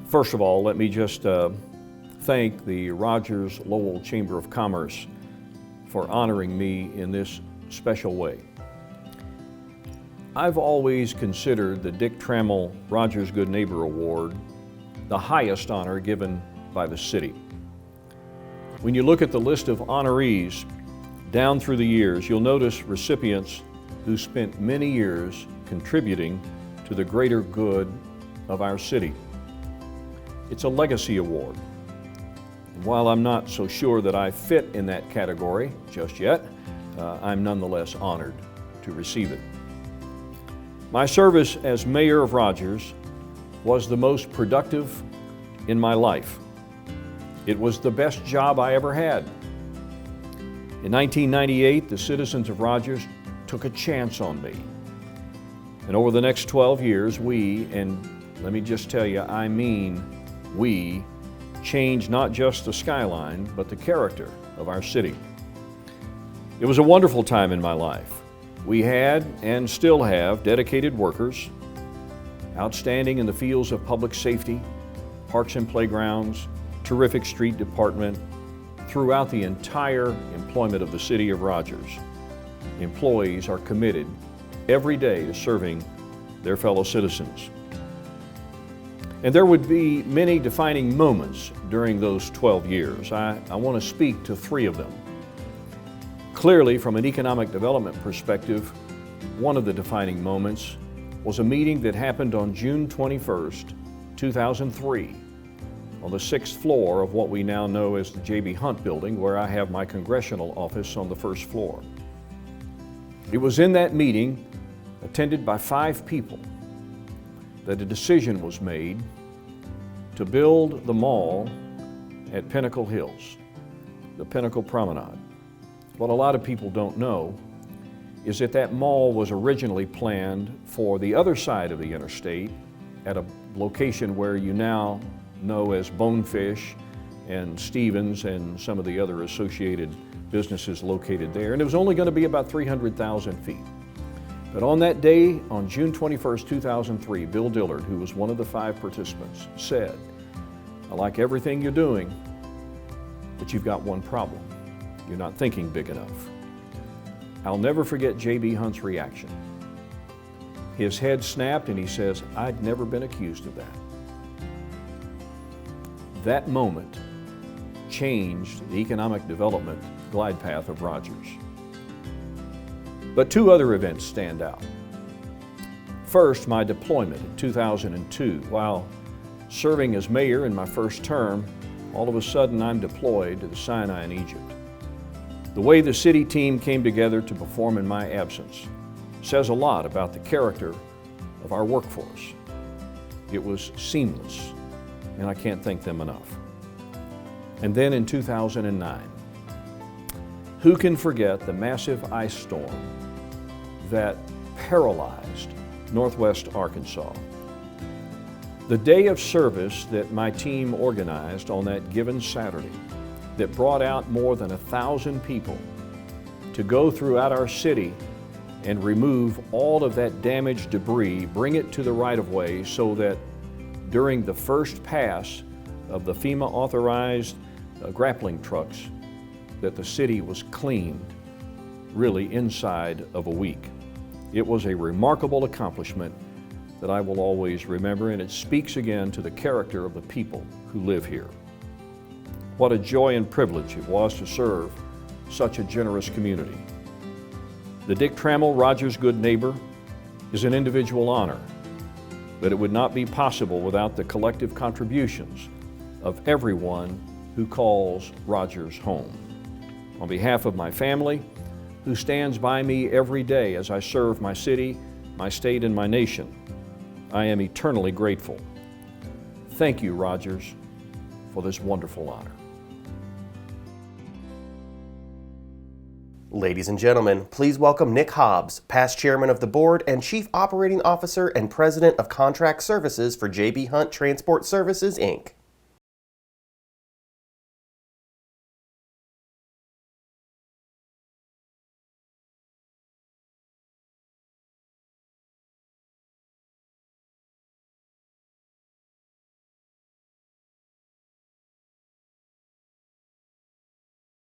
First of all, let me just thank the Rogers-Lowell Chamber of Commerce for honoring me in this special way. I've always considered the Dick Trammel Rogers Good Neighbor Award the highest honor given by the city. When you look at the list of honorees down through the years, you'll notice recipients who spent many years contributing to the greater good of our city. It's a legacy award. And while I'm not so sure that I fit in that category just yet, I'm nonetheless honored to receive it. My service as mayor of Rogers was the most productive in my life. It was the best job I ever had. In 1998, the citizens of Rogers took a chance on me. And over the next 12 years, we, and let me just tell you, I mean we, changed not just the skyline, but the character of our city. It was a wonderful time in my life. We had, and still have, dedicated workers, outstanding in the fields of public safety, parks and playgrounds, terrific street department, throughout the entire employment of the city of Rogers. Employees are committed every day to serving their fellow citizens. And there would be many defining moments during those 12 years. I want to speak to 3 of them. Clearly, from an economic development perspective, one of the defining moments was a meeting that happened on June 21st, 2003, on the 6th floor of what we now know as the J.B. Hunt building, where I have my congressional office on the 1st floor. It was in that meeting, attended by 5 people, that a decision was made to build the mall at Pinnacle Hills, the Pinnacle Promenade. What a lot of people don't know is that that mall was originally planned for the other side of the interstate at a location where you now know as Bonefish and Stevens and some of the other associated businesses located there. And it was only going to be about 300,000 feet. But on that day, on June 21st, 2003, Bill Dillard, who was one of the 5 participants, said, "I like everything you're doing, but you've got one problem. You're not thinking big enough." I'll never forget J.B. Hunt's reaction. His head snapped and he says, "I'd never been accused of that." That moment changed the economic development glide path of Rogers. But 2 other events stand out. First, my deployment in 2002. While serving as mayor in my first term, all of a sudden I'm deployed to the Sinai in Egypt. The way the city team came together to perform in my absence says a lot about the character of our workforce. It was seamless, and I can't thank them enough. And then in 2009, who can forget the massive ice storm that paralyzed Northwest Arkansas? The day of service that my team organized on that given Saturday that brought out more than 1,000 people to go throughout our city and remove all of that damaged debris, bring it to the right-of-way so that during the first pass of the FEMA authorized grappling trucks, that the city was cleaned really inside of a week. It was a remarkable accomplishment that I will always remember, and it speaks again to the character of the people who live here. What a joy and privilege it was to serve such a generous community. The Dick Trammel Rogers Good Neighbor is an individual honor, but it would not be possible without the collective contributions of everyone who calls Rogers home. On behalf of my family, who stands by me every day as I serve my city, my state, and my nation, I am eternally grateful. Thank you, Rogers, for this wonderful honor. Ladies and gentlemen, please welcome Nick Hobbs, past chairman of the board and chief operating officer and president of contract services for J.B. Hunt Transport Services, Inc.